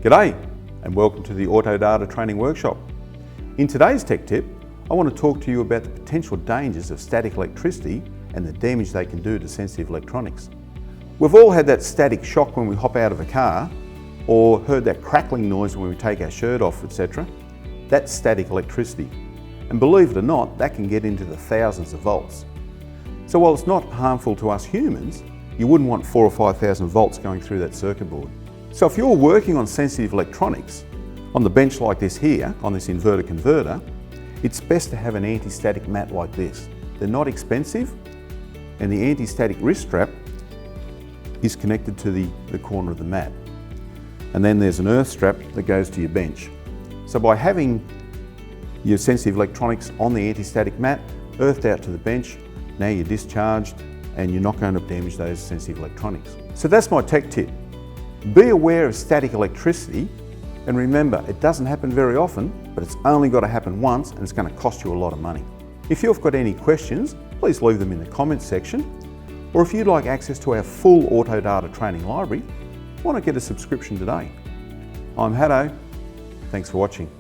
G'day and welcome to the Autodata Training Workshop. In today's tech tip, I want to talk to you about the potential dangers of static electricity and the damage they can do to sensitive electronics. We've all had that static shock when we hop out of a car, or heard that crackling noise when we take our shirt off, etc. That's static electricity. And believe it or not, that can get into the thousands of volts. So while it's not harmful to us humans, you wouldn't want 4,000 or 5,000 volts going through that circuit board. So if you're working on sensitive electronics, on the bench like this here, on this inverter converter, it's best to have an anti-static mat like this. They're not expensive, and the anti-static wrist strap is connected to the corner of the mat. And then there's an earth strap that goes to your bench. So by having your sensitive electronics on the anti-static mat, earthed out to the bench, now you're discharged and you're not going to damage those sensitive electronics. So that's my tech tip. Be aware of static electricity, and remember, it doesn't happen very often, but it's only got to happen once and it's going to cost you a lot of money. If you've got any questions, please leave them in the comments section, or if you'd like access to our full Autodata Training library, why not get a subscription today? I'm Hatton, thanks for watching.